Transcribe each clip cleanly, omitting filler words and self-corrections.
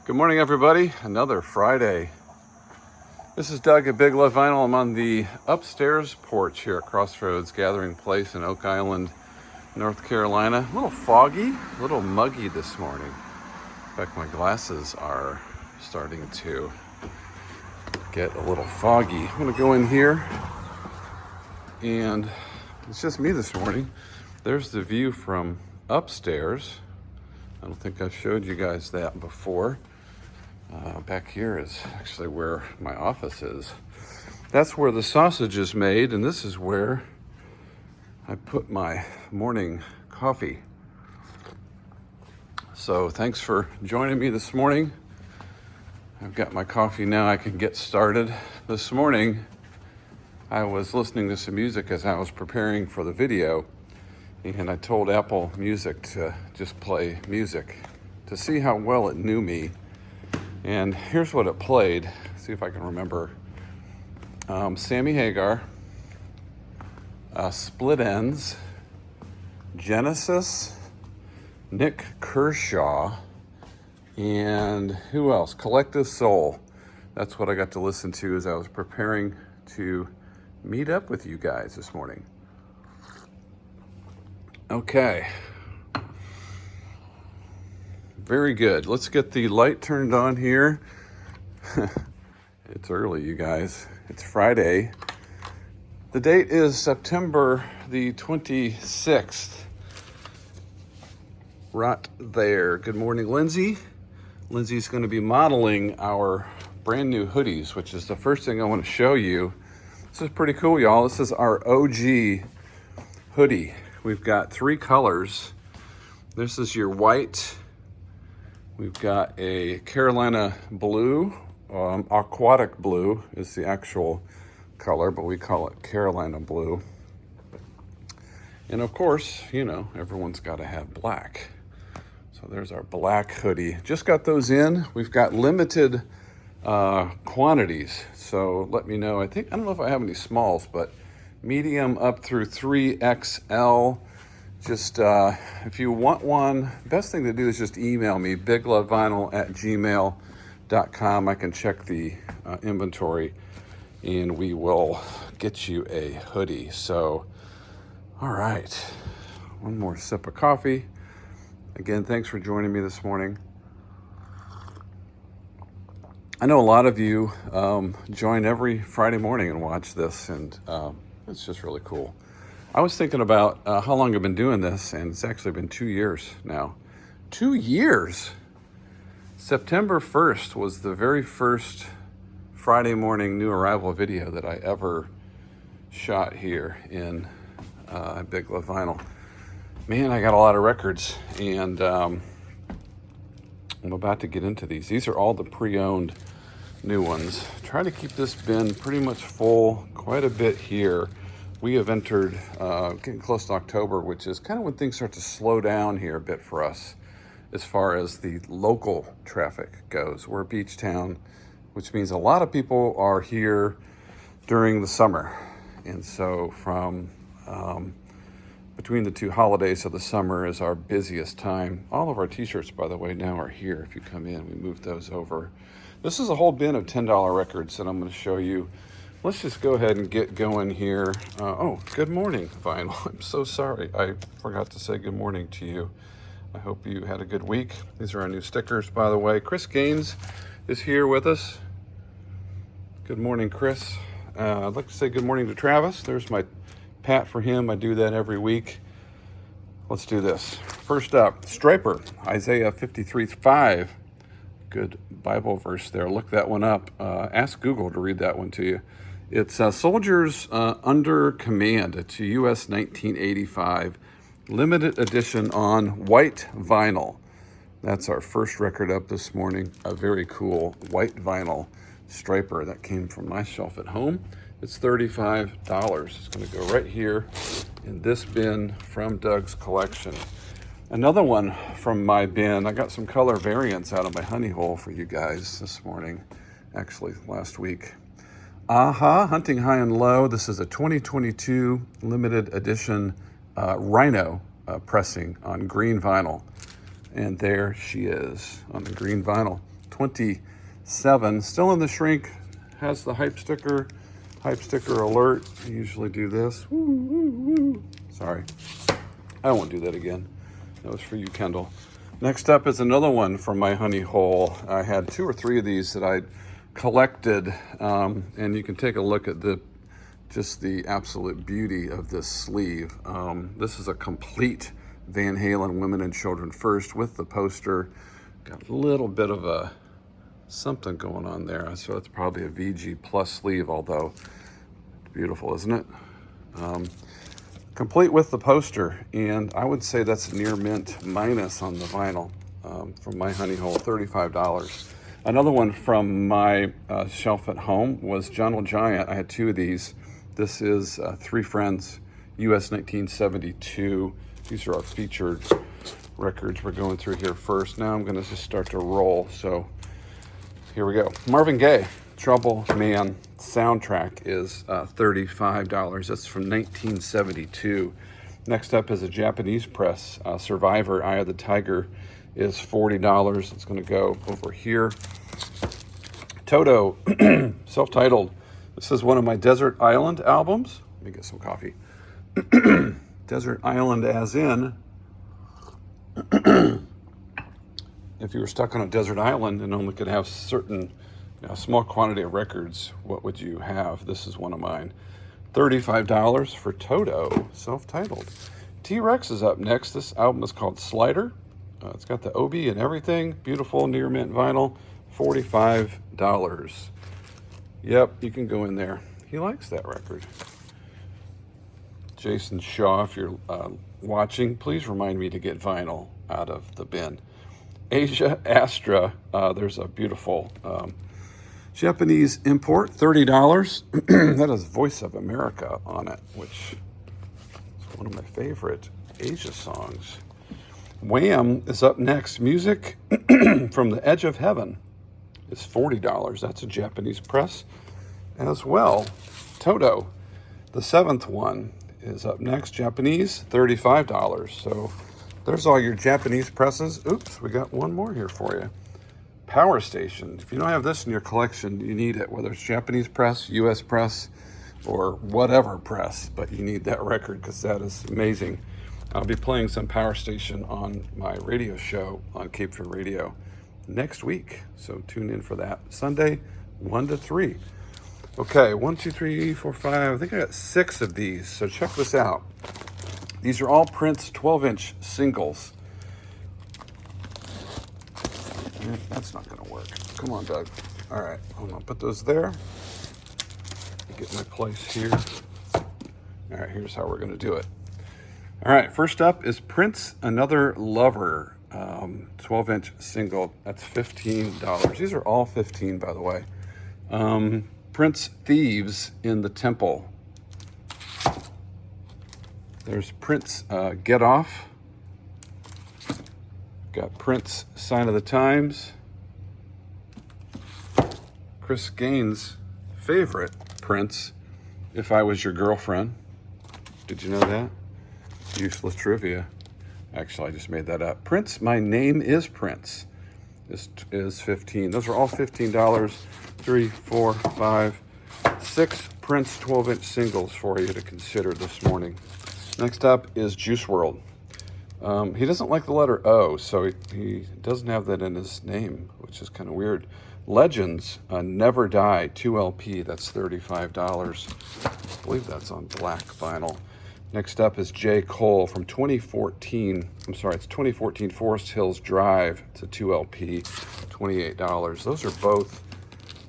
Good morning, everybody. Another Friday. This is Doug at Big Love Vinyl. I'm on the upstairs porch here at Crossroads Gathering Place in Oak Island, North Carolina. A little foggy, a little muggy this morning. In fact, my glasses are starting to get a little foggy. I'm gonna go in here and it's just me this morning. There's the view from upstairs. I don't think I've showed you guys that before. Back here is actually where my office is. That's where the sausage is made, and this is where I put my morning coffee. So thanks for joining me this morning. I've got my coffee now, I can get started. This morning, I was listening to some music as I was preparing for the video, and I told Apple Music to just play music to see how well it knew me. And here's what it played. See if I can remember. Sammy Hagar, Split Ends, Genesis, Nick Kershaw, and who else? Collective Soul. That's what I got to listen to as I was preparing to meet up with you guys this morning. Okay. Very good. Let's get the light turned on here. It's early, you guys. It's Friday. The date is September the 26th. Right there. Good morning, Lindsay. Lindsay's going to be modeling our brand new hoodies, which is the first thing I want to show you. This is pretty cool, y'all. This is our OG hoodie. We've got 3 colors. This is your white. We've got a Carolina blue, aquatic blue is the actual color, but we call it Carolina blue. And of course, you know, everyone's got to have black. So there's our black hoodie. Just got those in. We've got limited quantities. So let me know. I don't know if I have any smalls, but medium up through 3XL. Just if you want one, best thing to do is just email me, biglovevinyl@gmail.com. I can check the inventory and we will get you a hoodie. So, all right, one more sip of coffee. Again, thanks for joining me this morning. I know a lot of you join every Friday morning and watch this, and it's just really cool. I was thinking about how long I've been doing this, and it's actually been 2 years now. 2 years! September 1st was the very first Friday morning new arrival video that I ever shot here in Big Love Vinyl. Man, I got a lot of records, and I'm about to get into these. These are all the pre-owned new ones. Try to keep this bin pretty much full, quite a bit here. We have entered, getting close to October, which is kind of when things start to slow down here a bit for us as far as the local traffic goes. We're a beach town, which means a lot of people are here during the summer. And so from between the 2 holidays of the summer is our busiest time. All of our t-shirts, by the way, now are here. If you come in, we moved those over. This is a whole bin of $10 records that I'm going to show you. Let's just go ahead and get going here. Good morning, Vinyl. I'm so sorry. I forgot to say good morning to you. I hope you had a good week. These are our new stickers, by the way. Chris Gaines is here with us. Good morning, Chris. I'd like to say good morning to Travis. There's my pat for him. I do that every week. Let's do this. First up, Striper, Isaiah 53:5. Good Bible verse there. Look that one up. Ask Google to read that one to you. It's Soldiers Under Command. It's a US 1985 limited edition on white vinyl. That's our first record up this morning. A very cool white vinyl Striper that came from my shelf at home. It's $35. It's going to go right here in this bin from Doug's collection. Another one from my bin. I got some color variants out of my honey hole for you guys this morning. Actually, last week. Aha, Hunting High and Low. This is a 2022 limited edition Rhino pressing on green vinyl. And there she is on the green vinyl. 27. Still in the shrink. Has the hype sticker alert. I usually do this. Woo, woo, woo. Sorry. I won't do that again. That was for you, Kendall. Next up is another one from my honey hole. I had 2 or 3 of these that I collected, and you can take a look at just the absolute beauty of this sleeve. This is a complete Van Halen Women and Children First with the poster. Got a little bit of a something going on there, so it's probably a VG Plus sleeve, although beautiful, isn't it? Complete with the poster, and I would say that's near mint minus on the vinyl from my honey hole, $35. Another one from my shelf at home was Gentle Giant. I had 2 of these. This is 3 Friends, US 1972. These are our featured records we're going through here first. Now I'm going to just start to roll, so here we go. Marvin Gaye, Trouble Man soundtrack is $35. That's from 1972. Next up is a Japanese press. Survivor, Eye of the Tiger is $40. It's going to go over here. Toto, self-titled. This is one of my Desert Island albums. Let me get some coffee. Desert Island as in, if you were stuck on a desert island and only could have certain small quantity of records, what would you have? This is one of mine. $35 for Toto, self-titled. T-Rex is up next. This album is called Slider. It's got the OB and everything. Beautiful near mint vinyl. $45. Yep, you can go in there. He likes that record. Jason Shaw, if you're watching, please remind me to get vinyl out of the bin. Asia Astra, there's a beautiful Japanese import, $30. That has Voice of America on it, which is one of my favorite Asia songs. Wham is up next. Music from the Edge of Heaven is $40. That's a Japanese press as well. Toto, the 7th one, is up next. Japanese, $35. So there's all your Japanese presses. Oops, we got one more here for you. Power Station. If you don't have this in your collection, you need it, whether it's Japanese press, US press, or whatever press, but you need that record because that is amazing. I'll be playing some Power Station on my radio show on Cape Fear Radio next week, so tune in for that. Sunday, 1 to 3. Okay, 1, 2, 3, 4, 5. I think I got 6 of these, so check this out. These are all Prince 12-inch singles. That's not going to work. Come on, Doug. All right, hold on. Put those there. Get my place here. All right, here's how we're going to do it. All right, first up is Prince, Another Lover, 12-inch single. That's $15. These are all $15, by the way. Prince, Thieves in the Temple. There's Prince, Get Off. Got Prince, Sign of the Times. Chris Gaines' favorite Prince, If I Was Your Girlfriend. Did you know that? Useless trivia. Actually, I just made that up. Prince, My Name is Prince is $15. Those are all $15. 3, 4, 5, 6 Prince 12-inch singles for you to consider this morning. Next up is Juice WRLD. He doesn't like the letter O, so he doesn't have that in his name, which is kind of weird. Legends, Never Die, 2LP, that's $35. I believe that's on black vinyl. Next up is J. Cole from 2014. I'm sorry, it's 2014 Forest Hills Drive. It's a 2LP, $28. Those are both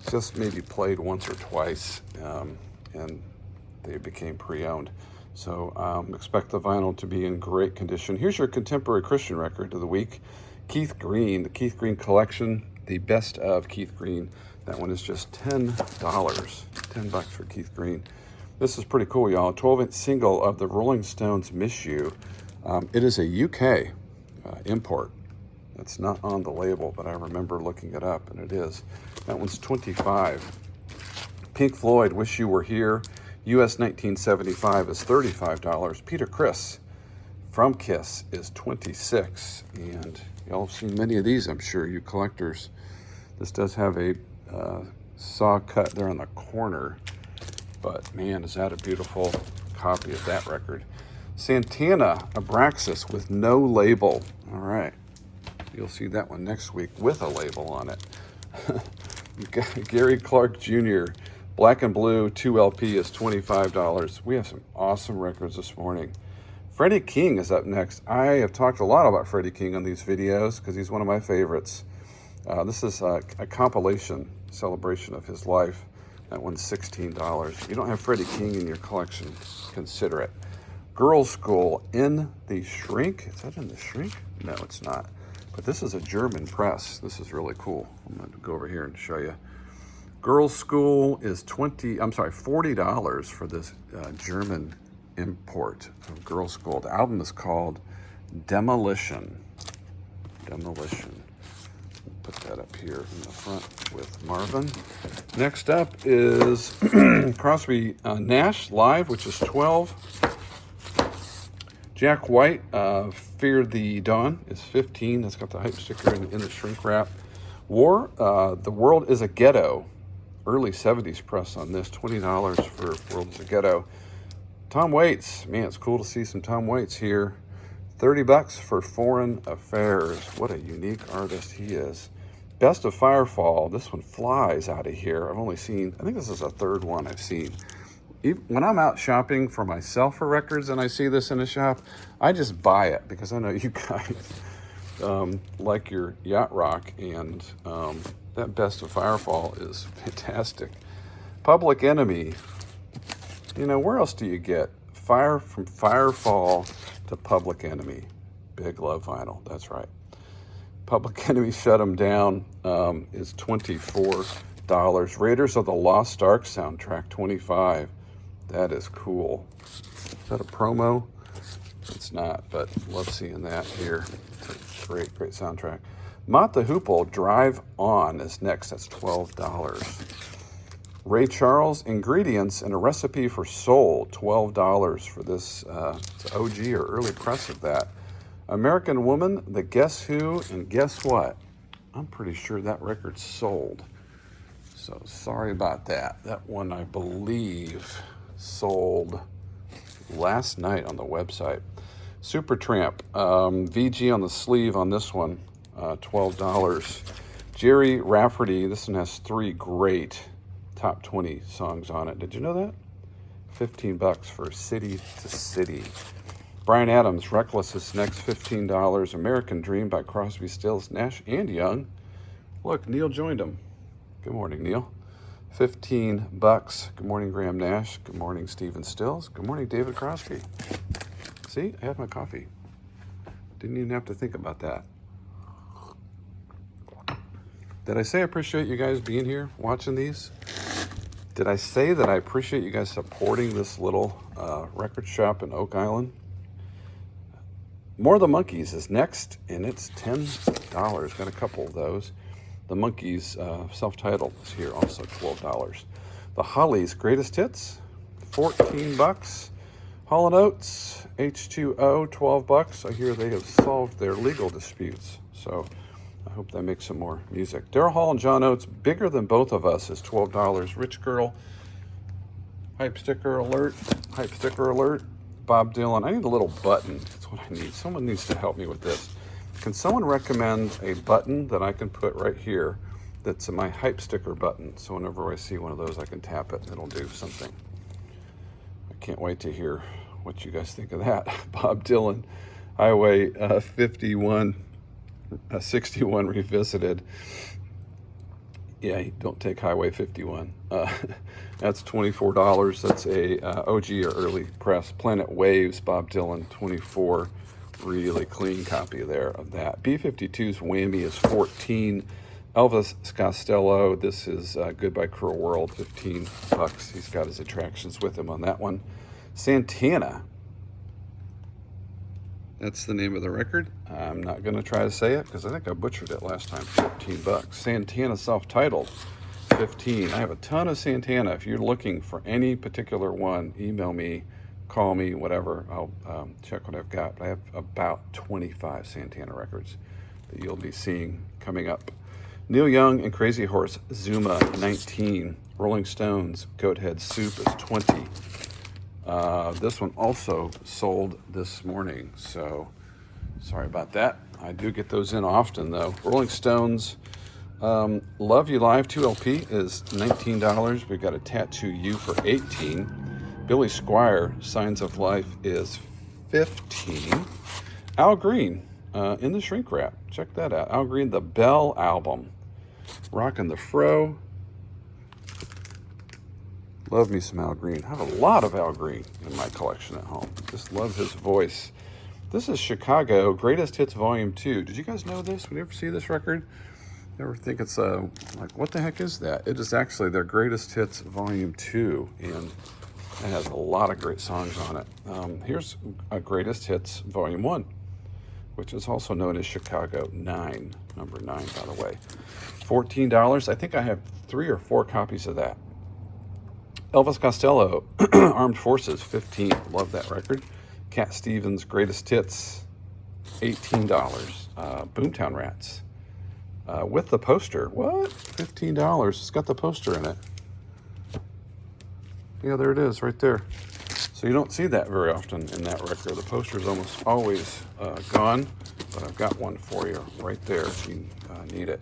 just maybe played once or twice, and they became pre-owned. So expect the vinyl to be in great condition. Here's your contemporary Christian record of the week. Keith Green, the Keith Green Collection, the best of Keith Green. That one is just $10. $10 for Keith Green. This is pretty cool, y'all. 12-inch single of the Rolling Stones, Miss You. It is a UK import. It's not on the label, but I remember looking it up, and it is. That one's $25. Pink Floyd, Wish You Were Here. US 1975 is $35. Peter Criss from Kiss is $26. And y'all have seen many of these, I'm sure, you collectors. This does have a saw cut there on the corner, but man, is that a beautiful copy of that record. Santana Abraxas with no label. All right, you'll see that one next week with a label on it. Gary Clark Jr. Black and Blue 2LP is $25. We have some awesome records this morning. Freddie King is up next. I have talked a lot about Freddie King on these videos because he's one of my favorites. This is a compilation celebration of his life. That one's $16. If you don't have Freddie King in your collection, consider it. Girls' School in the Shrink. Is that in the Shrink? No, it's not. But this is a German press. This is really cool. I'm going to go over here and show you. Girls' School is $40 for this German import of Girls' School. The album is called Demolition. Demolition. Put that up here in the front with Marvin. Next up is Crosby Nash Live, which is $12. Jack White, Fear the Dawn is $15. That's got the hype sticker in the shrink wrap. War, The World is a Ghetto. Early 70s press on this, $20 for World is a Ghetto. Tom Waits, man, it's cool to see some Tom Waits here. $30 for Foreign Affairs. What a unique artist he is. Best of Firefall. This one flies out of here. I've only seen, I think this is the third one I've seen. When I'm out shopping for myself for records and I see this in a shop, I just buy it because I know you guys like your yacht rock, and that Best of Firefall is fantastic. Public Enemy. You know, where else do you get from Firefall to Public Enemy? Big Love vinyl, that's right. Public Enemy Shut 'Em Down is $24. Raiders of the Lost Ark soundtrack, $25. That is cool. Is that a promo? It's not, but love seeing that here. It's a great, great soundtrack. Mott the Hoople Drive On is next. That's $12. Ray Charles Ingredients and a Recipe for Soul, $12 for this. It's OG or early press of that. American Woman, The Guess Who, and guess what? I'm pretty sure that record's sold. So sorry about that. That one, I believe, sold last night on the website. Supertramp, VG on the sleeve on this one, $12. Jerry Rafferty, this one has 3 great top 20 songs on it. Did you know that? $15 for City to City. Bryan Adams, Reckless is next, $15. American Dream by Crosby, Stills, Nash, and Young. Look, Neil joined him. Good morning, Neil. $15. Good morning, Graham Nash. Good morning, Stephen Stills. Good morning, David Crosby. See, I had my coffee. Didn't even have to think about that. Did I say I appreciate you guys being here, watching these? Did I say that I appreciate you guys supporting this little record shop in Oak Island? More of the Monkees is next, and it's $10. Got a couple of those. The Monkees self-titled is here, also $12. The Hollies Greatest Hits, $14. Hall & Oates, H2O, $12. I hear they have solved their legal disputes, so I hope they make some more music. Daryl Hall and John Oates, Bigger Than Both of Us is $12. Rich Girl, hype sticker alert, hype sticker alert. Bob Dylan, I need a little button. That's what I need. Someone needs to help me with this. Can someone recommend a button that I can put right here that's my hype sticker button? So whenever I see one of those, I can tap it and it'll do something. I can't wait to hear what you guys think of that. Bob Dylan, Highway 61 Revisited. Yeah, don't take Highway 51. That's $24. That's a OG or early press. Planet Waves, Bob Dylan, $24. Really clean copy there of that. B-52's Whammy is $14. Elvis Costello, this is Goodbye Cruel World, $15. He's got his attractions with him on that one. Santana, that's the name of the record. I'm not going to try to say it because I think I butchered it last time. $15. Santana self-titled, $15. I have a ton of Santana. If you're looking for any particular one, email me, call me, whatever. I'll check what I've got. I have about 25 Santana records that you'll be seeing coming up. Neil Young and Crazy Horse, Zuma, 19. Rolling Stones, Goathead Soup is 20. This one also sold this morning, so sorry about that. I do get those in often, though. Rolling Stones, Love You Live 2LP is $19. We've got a Tattoo You for $18. Billy Squier, Signs of Life is $15. Al Green, in the shrink wrap. Check that out. Al Green, the Bell album. Rockin' the Fro. Love me some Al Green. I have a lot of Al Green in my collection at home. Just love his voice. This is Chicago Greatest Hits Volume 2. Did you guys know this? Would you ever see this record? You ever think it's like, what the heck is that? It is actually their Greatest Hits Volume 2, and it has a lot of great songs on it. Here's a Greatest Hits Volume 1, which is also known as Chicago 9, number 9, by the way. $14. I think I have 3 or 4 copies of that. Elvis Costello, Armed Forces, $15. Love that record. Cat Stevens, Greatest Hits, $18. Boomtown Rats, with the poster. What? $15. It's got the poster in it. Yeah, there it is, right there. So you don't see that very often in that record. The poster is almost always gone, but I've got one for you right there if you need it.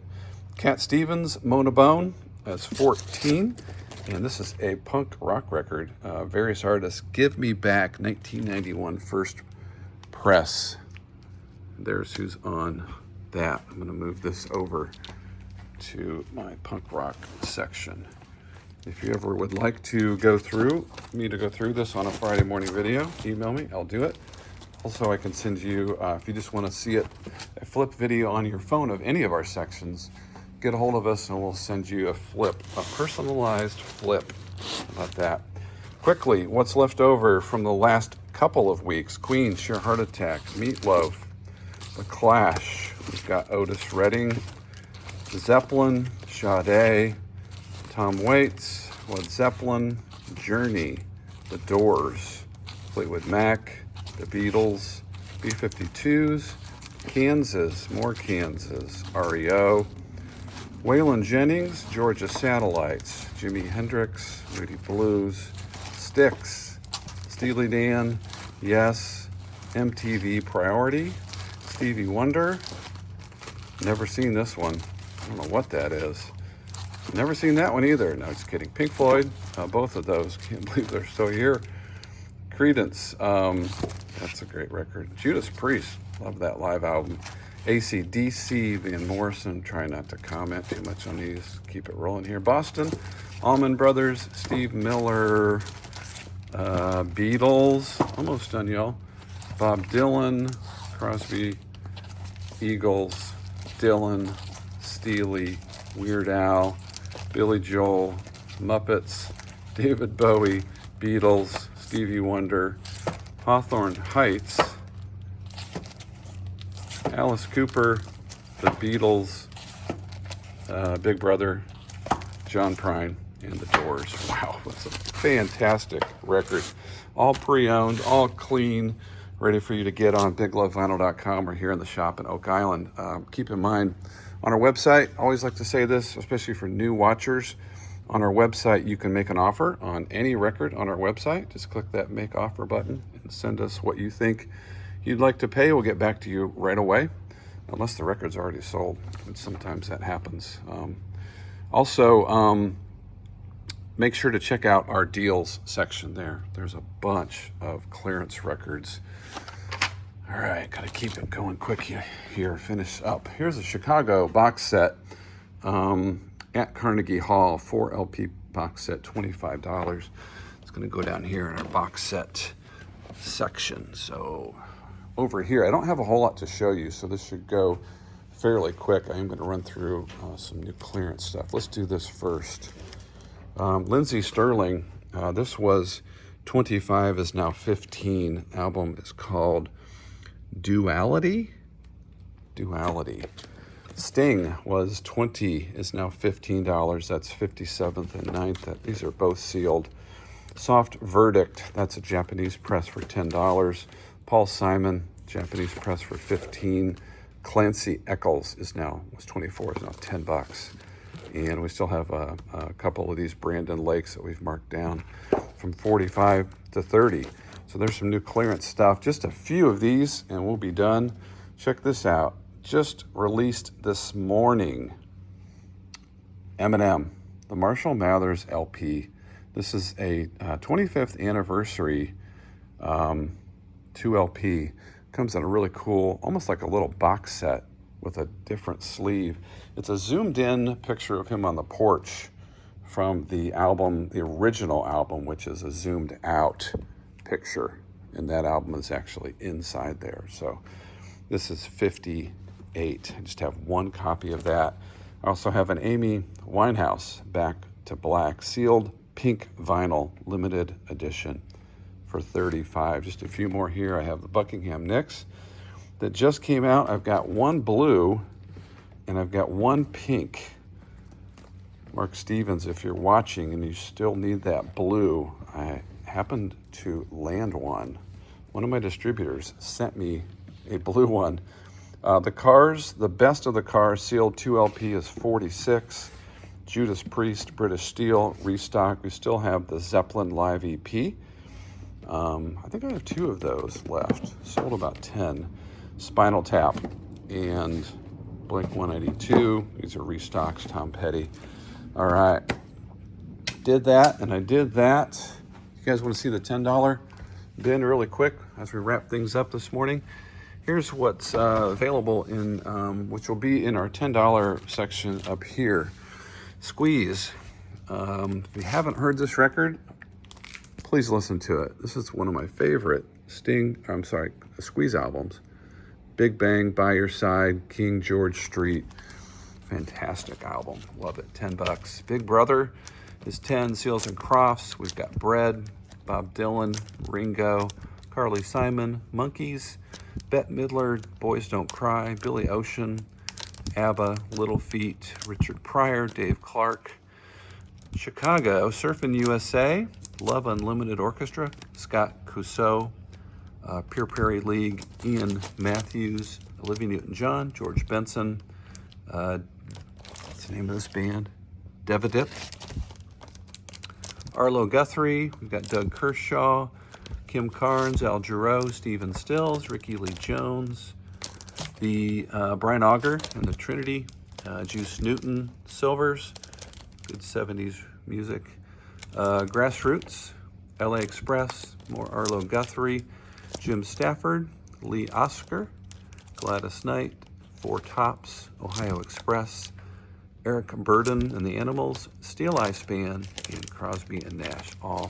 Cat Stevens, Mona Bone, that's $14. And this is a punk rock record. Various artists, Give Me Back, 1991 first press. There's who's on that. I'm going to move this over to my punk rock section. If you ever would like to go through this on a Friday morning video, email me. I'll do it. Also, I can send you, if you just want to see it, a flip video on your phone of any of our sections, get a hold of us and we'll send you a flip, a personalized flip. How about that? Quickly, what's left over from the last couple of weeks? Queen, Sheer Heart Attack, Meatloaf, The Clash. We've got Otis Redding, Zeppelin, Sade, Tom Waits, Led Zeppelin, Journey, The Doors, Fleetwood Mac, The Beatles, B-52s, Kansas, more Kansas, REO, Waylon Jennings, Georgia Satellites, Jimi Hendrix, Moody Blues, Styx, Steely Dan, Yes, MTV Priority, Stevie Wonder. Never seen this one. I don't know what that is. Never seen that one either. No, just kidding. Pink Floyd, both of those. Can't believe they're still here. Creedence, that's a great record. Judas Priest, love that live album. AC/DC, Van Morrison, try not to comment too much on these, keep it rolling here. Boston, Allman Brothers, Steve Miller, Beatles, almost done, y'all. Bob Dylan, Crosby, Eagles, Dylan, Steely, Weird Al, Billy Joel, Muppets, David Bowie, Beatles, Stevie Wonder, Hawthorne Heights, Alice Cooper, the Beatles, Big Brother, John Prine, and the Doors. Wow, that's a fantastic record. All pre-owned, all clean, ready for you to get on BigLoveVinyl.com or here in the shop in Oak Island. Keep in mind, on our website, I always like to say this, especially for new watchers, on our website, you can make an offer on any record on our website. Just click that Make Offer button and send us what you think you'd like to pay. We'll get back to you right away, unless the record's already sold, and sometimes that happens. Also, make sure to check out our deals section there. There's a bunch of clearance records. All right, gotta keep it going quick here, finish up. Here's a Chicago box set at Carnegie Hall, 4 LP box set, $25. It's gonna go down here in our box set section. So over here, I don't have a whole lot to show you, so this should go fairly quick. I am gonna run through some new clearance stuff. Let's do this first. Lindsey Sterling, this was 25, is now 15. Album is called Duality. Sting was 20, is now $15. That's 57th and 9th. These are both sealed. Soft Verdict, that's a Japanese press for $10. Paul Simon, Japanese press for $15. Clancy Eccles was 24, is now $10. And we still have a couple of these Brandon Lakes that we've marked down from 45 to 30. So there's some new clearance stuff. Just a few of these and we'll be done. Check this out. Just released this morning. Eminem, the Marshall Mathers LP. This is a 25th anniversary 2 LP. Comes in a really cool, almost like a little box set with a different sleeve. It's a zoomed in picture of him on the porch from the album, the original album, which is a zoomed out picture. And that album is actually inside there. So this is 58. I just have one copy of that. I also have an Amy Winehouse Back to Black sealed pink vinyl limited edition for $35. Just a few more here. I have the Buckingham Nicks that just came out. I've got one blue and I've got one pink. Mark Stevens, if you're watching and you still need that blue, I happened to land one. One of my distributors sent me a blue one. The Cars, the Best of the Cars sealed 2 LP is $46. Judas Priest, British Steel, restock. We still have the Zeppelin Live EP. I think I have 2 of those left. Sold about 10. Spinal Tap and Blink-182. These are restocks, Tom Petty. All right. Did that, and I did that. You guys want to see the $10 bin really quick as we wrap things up this morning? Here's what's available in, which will be in our $10 section up here. Squeeze. If you haven't heard this record, please listen to it. This is one of my favorite Squeeze albums. Big Bang, By Your Side, King George Street. Fantastic album. Love it. $10. Big Brother is 10. Seals and Crofts. We've got Bread, Bob Dylan, Ringo, Carly Simon, Monkees, Bette Midler, Boys Don't Cry, Billy Ocean, ABBA, Little Feat, Richard Pryor, Dave Clark, Chicago, Surfin' USA, Love Unlimited Orchestra, Scott Cousteau, Pure Prairie League, Ian Matthews, Olivia Newton-John, George Benson, what's the name of this band? Devadip, Arlo Guthrie, we've got Doug Kershaw, Kim Carnes, Al Jarreau, Stephen Stills, Ricky Lee Jones, the Brian Auger and the Trinity, Juice Newton, Silvers, good 70s music, Grassroots, LA Express, more Arlo Guthrie, Jim Stafford, Lee Oscar, Gladys Knight, Four Tops, Ohio Express, Eric Burden and the Animals, Steel Eye Span, and Crosby and Nash, all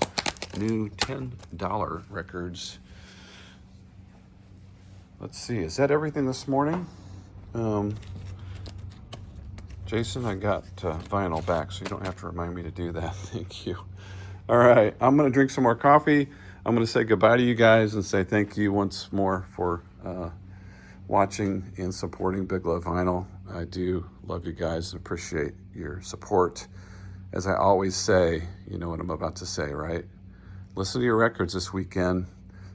new $10 records. Let's see, is that everything this morning? Jason, I got Vionel back, so you don't have to remind me to do that. Thank you. All right, I'm going to drink some more coffee. I'm going to say goodbye to you guys and say thank you once more for watching and supporting Big Love Vinyl. I do love you guys and appreciate your support. As I always say, you know what I'm about to say, right? Listen to your records this weekend.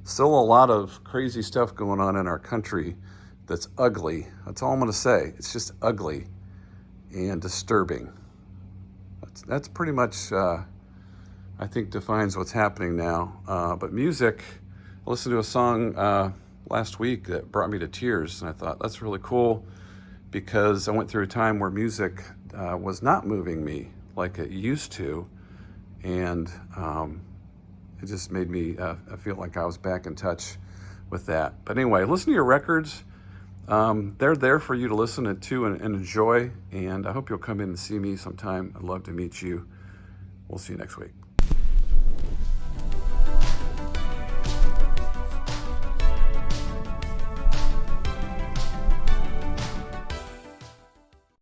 Still a lot of crazy stuff going on in our country that's ugly. That's all I'm going to say. It's just ugly and disturbing. That's pretty much, I think, defines what's happening now. But music, I listened to a song last week that brought me to tears, and I thought, that's really cool, because I went through a time where music was not moving me like it used to, and it just made me feel like I was back in touch with that. But anyway, listen to your records. They're there for you to listen to and enjoy, and I hope you'll come in and see me sometime. I'd love to meet you. We'll see you next week.